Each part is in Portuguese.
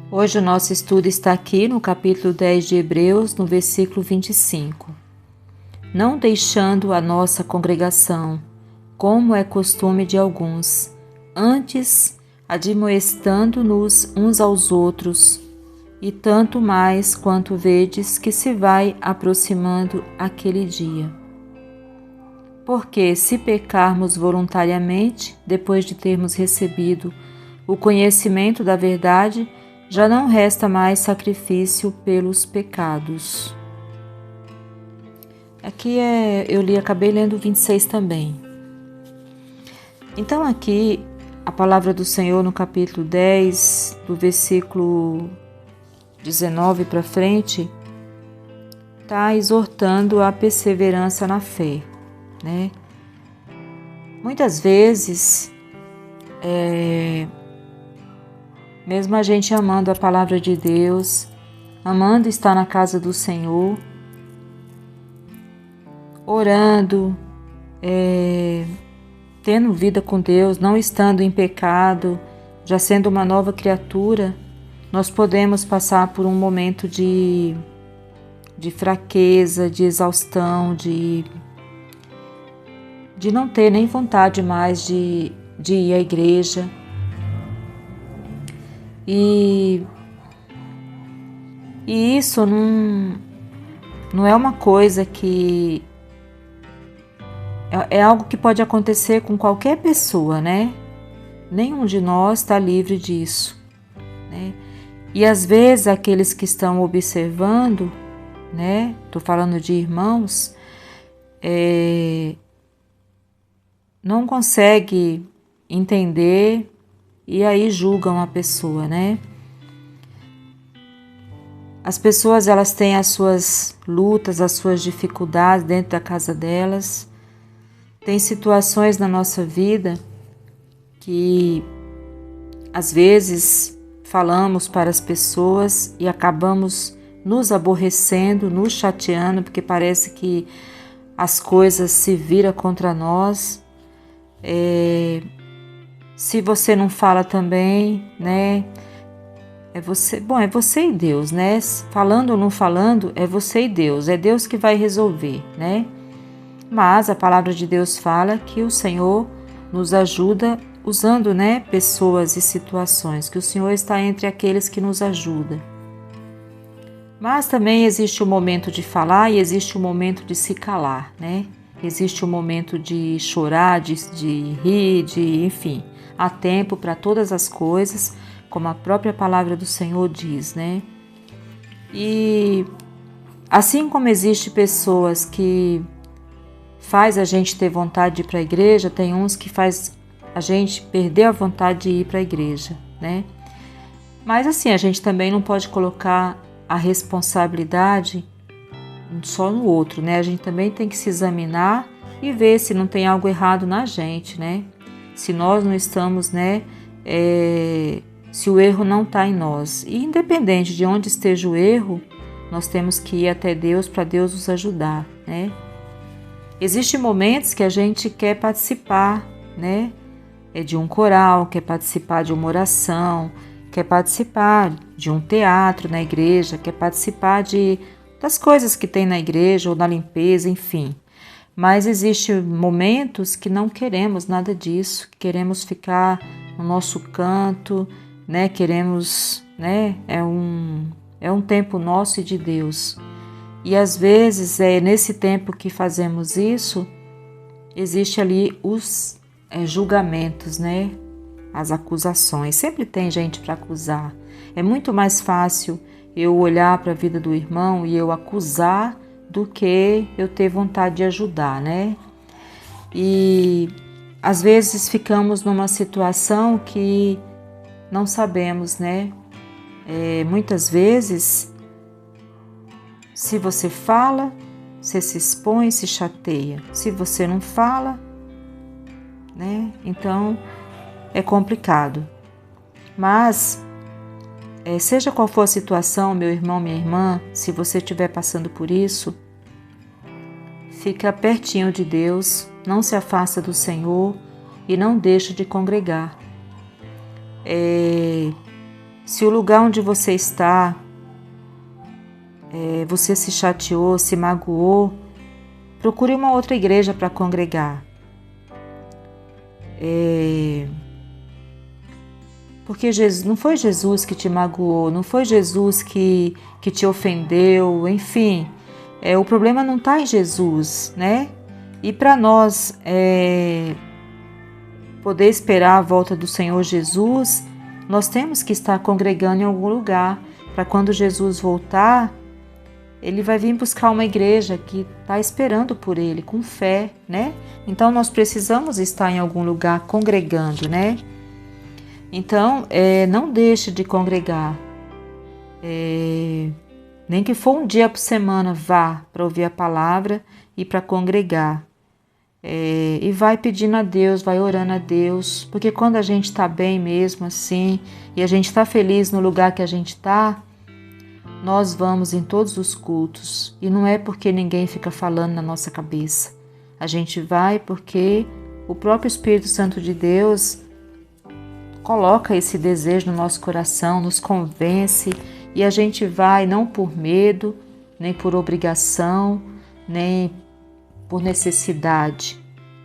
Hoje o nosso estudo está aqui no capítulo 10 de Hebreus, no versículo 25. Não deixando a nossa congregação, como é costume de alguns, antes admoestando-nos uns aos outros, e tanto mais quanto vedes que se vai aproximando aquele dia. Porque se pecarmos voluntariamente, depois de termos recebido o conhecimento da verdade, já não resta mais sacrifício pelos pecados. Aqui acabei lendo o 26 também. Então aqui a palavra do Senhor no capítulo 10, do versículo 19 para frente, está exortando a perseverança na fé, né? Muitas vezes, mesmo a gente amando a palavra de Deus, amando estar na casa do Senhor, orando, tendo vida com Deus, não estando em pecado, já sendo uma nova criatura, nós podemos passar por um momento de fraqueza, de exaustão, de não ter nem vontade mais de ir à igreja. E isso não é uma coisa que... É algo que pode acontecer com qualquer pessoa, né? Nenhum de nós está livre disso, né? E às vezes aqueles que estão observando, né? Estou falando de irmãos, não consegue entender e aí julgam a pessoa, né? As pessoas, elas têm as suas lutas, as suas dificuldades dentro da casa delas. Tem situações na nossa vida que às vezes falamos para as pessoas e acabamos nos aborrecendo, nos chateando, porque parece que as coisas se viram contra nós. Se você não fala também, né? É você e Deus, né? Falando ou não falando, é você e Deus. É Deus que vai resolver, né? Mas a palavra de Deus fala que o Senhor nos ajuda usando, né, pessoas e situações, que o Senhor está entre aqueles que nos ajudam. Mas também existe o momento de falar e existe o momento de se calar, né? Existe o momento de chorar, de rir, enfim. Há tempo para todas as coisas, como a própria palavra do Senhor diz, né? E assim como existe pessoas que faz a gente ter vontade de ir para a igreja, tem uns que faz a gente perder a vontade de ir para a igreja, né? Mas assim, a gente também não pode colocar a responsabilidade só no outro, né? A gente também tem que se examinar e ver se não tem algo errado na gente, né? Se nós não estamos, né? Se o erro não está em nós. E independente de onde esteja o erro, nós temos que ir até Deus para Deus nos ajudar, né? Existem momentos que a gente quer participar, né? De um coral, quer participar de uma oração, quer participar de um teatro na igreja, quer participar das coisas que tem na igreja ou na limpeza, enfim. Mas existem momentos que não queremos nada disso, que queremos ficar no nosso canto, né? Queremos, né? É um tempo nosso e de Deus. E às vezes, nesse tempo que fazemos isso, existe ali os julgamentos, né? As acusações. Sempre tem gente para acusar. É muito mais fácil eu olhar para a vida do irmão e eu acusar do que eu ter vontade de ajudar, né? E às vezes ficamos numa situação que não sabemos, né? Muitas vezes, se você fala, você se expõe, se chateia. Se você não fala, né? Então é complicado. Mas seja qual for a situação, meu irmão, minha irmã, se você estiver passando por isso, fica pertinho de Deus, não se afasta do Senhor e não deixa de congregar. Se o lugar onde você está, você se chateou, se magoou, procure uma outra igreja para congregar. Porque não foi Jesus que te magoou, não foi Jesus que te ofendeu, enfim. O problema não está em Jesus, né? E para nós poder esperar a volta do Senhor Jesus, nós temos que estar congregando em algum lugar, para quando Jesus voltar, Ele vai vir buscar uma igreja que está esperando por Ele, com fé, né? Então, nós precisamos estar em algum lugar congregando, né? Então, não deixe de congregar. Nem que for um dia por semana, vá para ouvir a palavra e para congregar. E vai pedindo a Deus, vai orando a Deus, porque quando a gente está bem mesmo assim, e a gente está feliz no lugar que a gente está, nós vamos em todos os cultos, e não é porque ninguém fica falando na nossa cabeça. A gente vai porque o próprio Espírito Santo de Deus coloca esse desejo no nosso coração, nos convence, e a gente vai não por medo, nem por obrigação, nem por necessidade,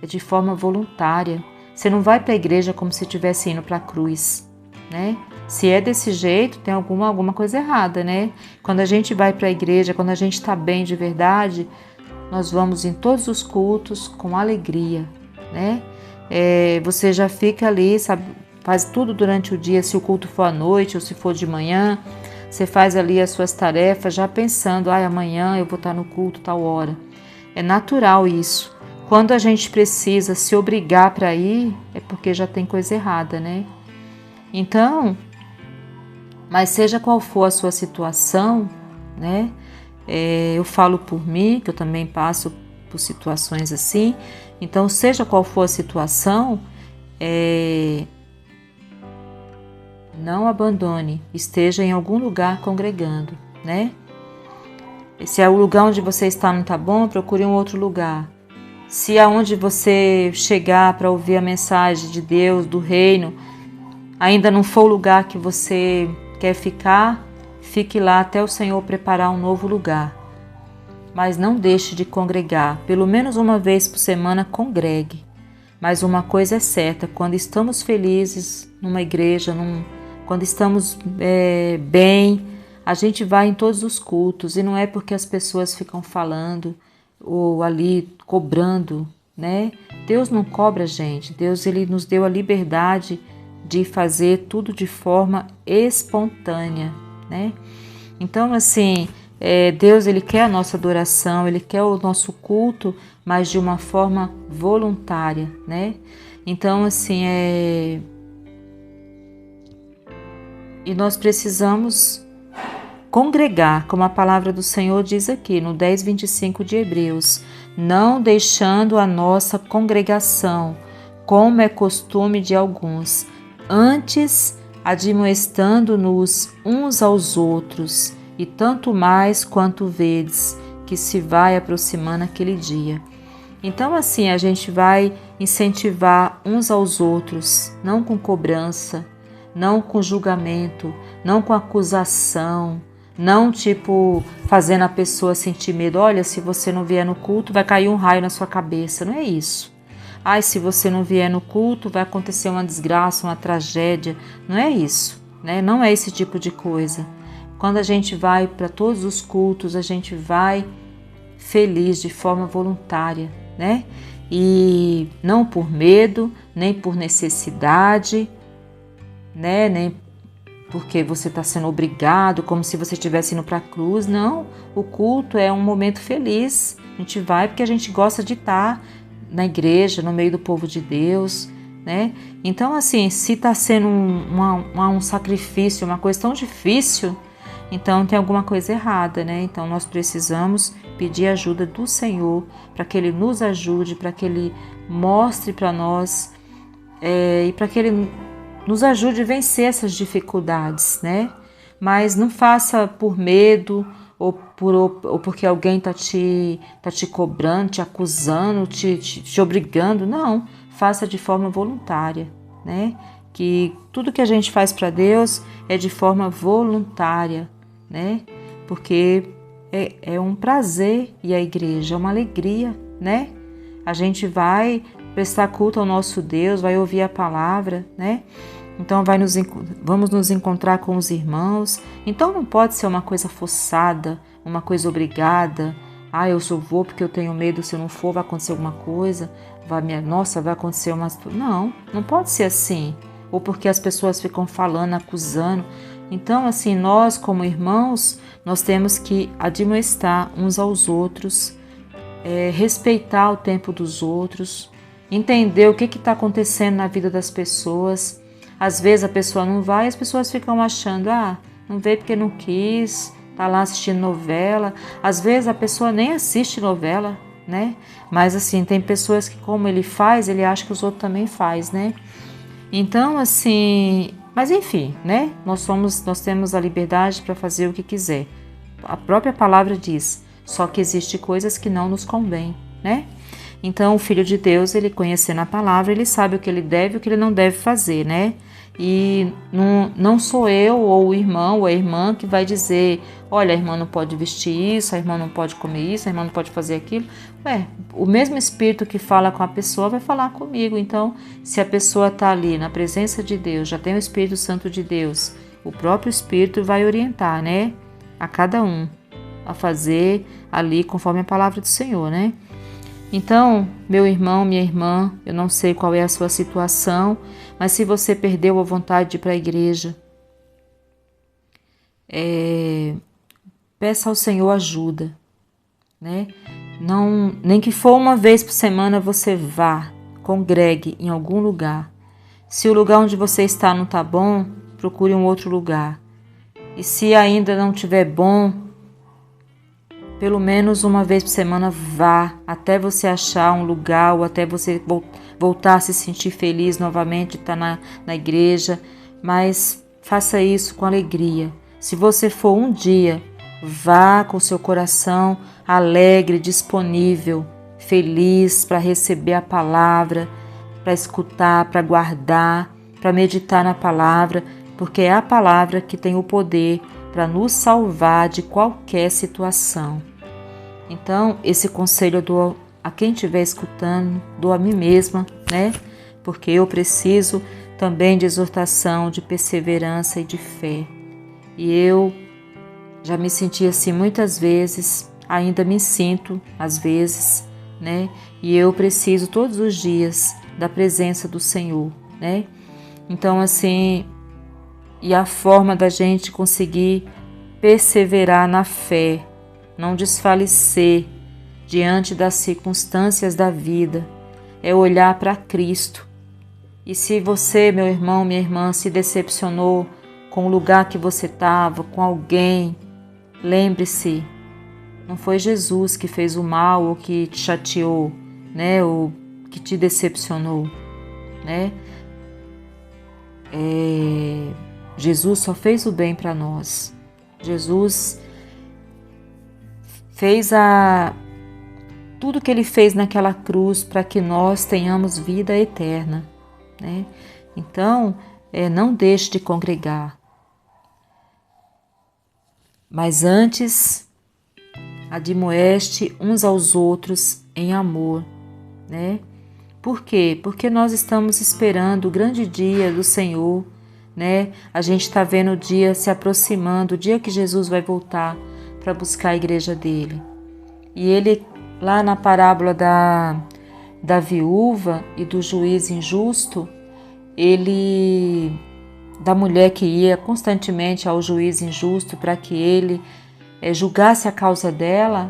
é de forma voluntária. Você não vai para a igreja como se estivesse indo para a cruz, né? Se é desse jeito, tem alguma coisa errada, né? Quando a gente vai para a igreja, quando a gente está bem de verdade, nós vamos em todos os cultos com alegria, né? Você já fica ali, sabe, faz tudo durante o dia, se o culto for à noite ou se for de manhã, você faz ali as suas tarefas já pensando, amanhã eu vou estar no culto tal hora. É natural isso. Quando a gente precisa se obrigar para ir, é porque já tem coisa errada, né? Então, mas seja qual for a sua situação, né? Eu falo por mim, que eu também passo por situações assim. Então, seja qual for a situação, não abandone, esteja em algum lugar congregando, né? Se o lugar onde você está não está bom, procure um outro lugar. Se aonde você chegar para ouvir a mensagem de Deus, do reino, ainda não for o lugar que você quer ficar, fique lá até o Senhor preparar um novo lugar. Mas não deixe de congregar, pelo menos uma vez por semana congregue. Mas uma coisa é certa, quando estamos felizes numa igreja, quando estamos bem, a gente vai em todos os cultos, e não é porque as pessoas ficam falando ou ali cobrando, né? Deus não cobra a gente. Deus, Ele nos deu a liberdade de fazer tudo de forma espontânea, né? Então, assim, Deus, Ele quer a nossa adoração, Ele quer o nosso culto, mas de uma forma voluntária, né? Então, assim, e nós precisamos congregar, como a palavra do Senhor diz aqui no 10:25 de Hebreus, não deixando a nossa congregação, como é costume de alguns, antes admoestando-nos uns aos outros, e tanto mais quanto vedes que se vai aproximando aquele dia. Então, assim, a gente vai incentivar uns aos outros, não com cobrança, não com julgamento, não com acusação, não fazendo a pessoa sentir medo. Olha, se você não vier no culto, vai cair um raio na sua cabeça. Não é isso. Se você não vier no culto, vai acontecer uma desgraça, uma tragédia. Não é isso, né? Não é esse tipo de coisa. Quando a gente vai para todos os cultos, a gente vai feliz, de forma voluntária, né? E não por medo, nem por necessidade, né? Nem porque você está sendo obrigado, como se você estivesse indo para a cruz. Não, o culto é um momento feliz. A gente vai porque a gente gosta de estar na igreja, no meio do povo de Deus, né? Então, assim, se está sendo um sacrifício, uma coisa tão difícil, então tem alguma coisa errada, né? Então nós precisamos pedir ajuda do Senhor para que Ele nos ajude, para que Ele mostre para nós e para que Ele nos ajude a vencer essas dificuldades, né? Mas não faça por medo ou porque alguém está te cobrando, te acusando, te obrigando. Não, faça de forma voluntária, né? que tudo que a gente faz para Deus é de forma voluntária, né? Porque é um prazer ir à igreja, é uma alegria, né? A gente vai prestar culto ao nosso Deus, vai ouvir a palavra, né? Então vamos nos encontrar com os irmãos. Então não pode ser uma coisa forçada, uma coisa obrigada. Eu só vou porque eu tenho medo, se eu não for vai acontecer alguma coisa. Vai acontecer uma... Não pode ser assim. Ou porque as pessoas ficam falando, acusando. Então, assim, nós como irmãos, nós temos que admoestar uns aos outros, respeitar o tempo dos outros, entender o que está acontecendo na vida das pessoas. Às vezes a pessoa não vai e as pessoas ficam achando, não veio porque não quis, tá lá assistindo novela. Às vezes a pessoa nem assiste novela, né? Mas assim, tem pessoas que como ele faz, ele acha que os outros também faz, né? Então, assim, mas enfim, né? Nós temos a liberdade para fazer o que quiser. A própria palavra diz, só que existe coisas que não nos convém, né? Então, o Filho de Deus, ele conhecendo a palavra, ele sabe o que ele deve e o que ele não deve fazer, né? E não sou eu ou o irmão ou a irmã que vai dizer, olha, a irmã não pode vestir isso, a irmã não pode comer isso, a irmã não pode fazer aquilo. O mesmo Espírito que fala com a pessoa vai falar comigo. Então, se a pessoa está ali na presença de Deus, já tem o Espírito Santo de Deus, o próprio Espírito vai orientar, né? A cada um a fazer ali conforme a palavra do Senhor, né? Então, meu irmão, minha irmã, eu não sei qual é a sua situação, mas se você perdeu a vontade de ir para a igreja, peça ao Senhor ajuda, né? Não, nem que for uma vez por semana você vá, congregue em algum lugar. Se o lugar onde você está não está bom, procure um outro lugar. E se ainda não estiver bom, pelo menos uma vez por semana vá, até você achar um lugar ou até você voltar a se sentir feliz novamente de estar na igreja, mas faça isso com alegria. Se você for um dia, vá com seu coração alegre, disponível, feliz para receber a palavra, para escutar, para guardar, para meditar na palavra, porque é a palavra que tem o poder para nos salvar de qualquer situação. Então, esse conselho eu dou a quem estiver escutando, dou a mim mesma, né? Porque eu preciso também de exortação, de perseverança e de fé. E eu já me senti assim muitas vezes, ainda me sinto às vezes, né? E eu preciso todos os dias da presença do Senhor, né? Então, assim, e a forma da gente conseguir perseverar na fé, não desfalecer diante das circunstâncias da vida, é olhar para Cristo. E se você, meu irmão, minha irmã, se decepcionou com o lugar que você estava, com alguém, lembre-se, não foi Jesus que fez o mal ou que te chateou, né, ou que te decepcionou, né? Jesus só fez o bem para nós. Jesus fez tudo que ele fez naquela cruz para que nós tenhamos vida eterna, né? Então, não deixe de congregar. Mas antes, admoeste uns aos outros em amor, né? Por quê? Porque nós estamos esperando o grande dia do Senhor, né? A gente está vendo o dia se aproximando, o dia que Jesus vai voltar para buscar a igreja dele. E ele, lá na parábola da viúva e do juiz injusto, da mulher que ia constantemente ao juiz injusto para que ele julgasse a causa dela,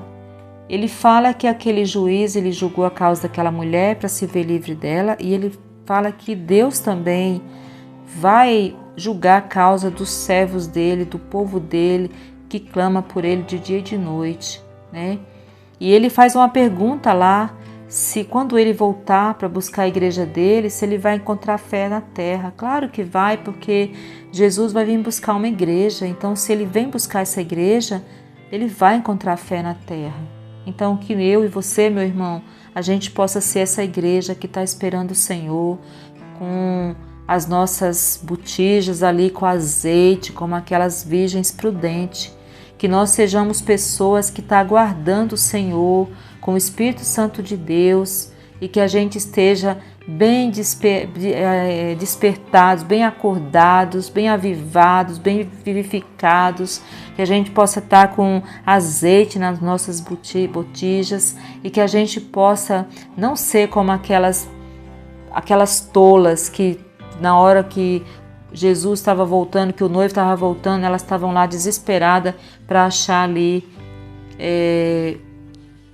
ele fala que aquele juiz, ele julgou a causa daquela mulher para se ver livre dela, e ele fala que Deus também vai julgar a causa dos servos dele, do povo dele, que clama por ele de dia e de noite, né? E ele faz uma pergunta lá, se quando ele voltar para buscar a igreja dele, se ele vai encontrar fé na terra. Claro que vai, porque Jesus vai vir buscar uma igreja, então se ele vem buscar essa igreja, ele vai encontrar fé na terra. Então que eu e você, meu irmão, a gente possa ser essa igreja que está esperando o Senhor, com as nossas botijas ali com azeite, como aquelas virgens prudentes. Que nós sejamos pessoas que estão aguardando o Senhor com o Espírito Santo de Deus e que a gente esteja bem despertados, bem acordados, bem avivados, bem vivificados, que a gente possa estar com azeite nas nossas botijas e que a gente possa não ser como aquelas tolas que na hora que Jesus estava voltando, que o noivo estava voltando, elas estavam lá desesperadas para achar ali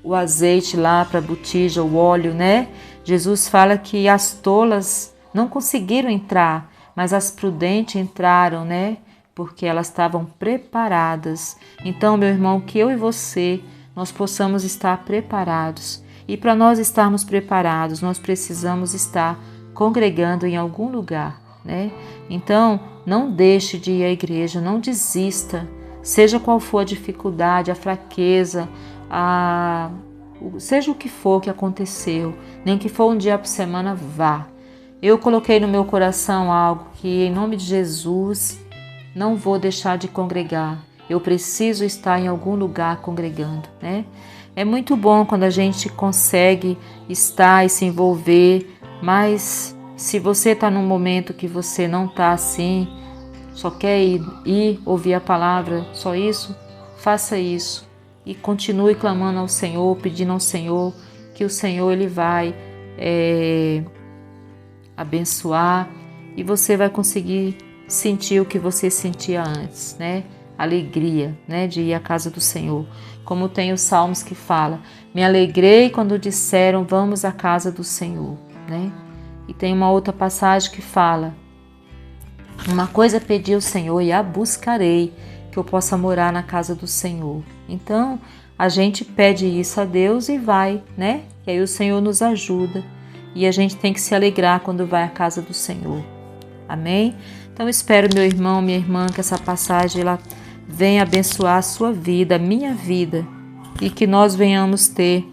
o azeite lá para a botija, o óleo, né? Jesus fala que as tolas não conseguiram entrar, mas as prudentes entraram, né? Porque elas estavam preparadas. Então, meu irmão, que eu e você, nós possamos estar preparados. E para nós estarmos preparados, nós precisamos estar congregando em algum lugar, né? Então, não deixe de ir à igreja, não desista, seja qual for a dificuldade, a fraqueza, seja o que for que aconteceu, nem que for um dia por semana, vá. Eu coloquei no meu coração algo que, em nome de Jesus, não vou deixar de congregar. Eu preciso estar em algum lugar congregando, né? É muito bom quando a gente consegue estar e se envolver, mas se você está num momento que você não está assim, só quer ir ouvir a palavra, só isso, faça isso. E continue clamando ao Senhor, pedindo ao Senhor, que o Senhor ele vai abençoar e você vai conseguir sentir o que você sentia antes, né? Alegria, né? De ir à casa do Senhor. Como tem os salmos que fala, me alegrei quando disseram, vamos à casa do Senhor, né? E tem uma outra passagem que fala, uma coisa pedi ao Senhor e a buscarei, que eu possa morar na casa do Senhor. Então, a gente pede isso a Deus e vai, né? E aí o Senhor nos ajuda. E a gente tem que se alegrar quando vai à casa do Senhor. Amém? Então, espero, meu irmão, minha irmã, que essa passagem ela venha abençoar a sua vida, a minha vida. E que nós venhamos ter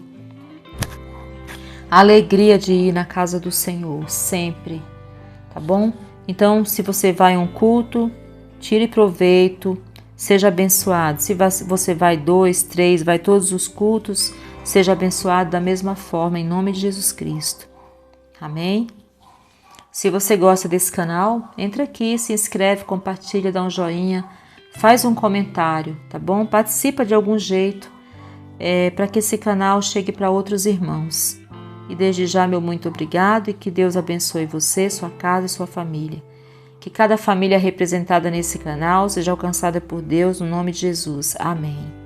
a alegria de ir na casa do Senhor, sempre. Tá bom? Então, se você vai a um culto, tire proveito, seja abençoado. Se você vai 2, 3, vai todos os cultos, seja abençoado da mesma forma, em nome de Jesus Cristo. Amém? Se você gosta desse canal, entra aqui, se inscreve, compartilha, dá um joinha, faz um comentário, tá bom? Participa de algum jeito para que esse canal chegue para outros irmãos. E desde já, meu muito obrigado e que Deus abençoe você, sua casa e sua família. Que cada família representada nesse canal seja alcançada por Deus no nome de Jesus. Amém.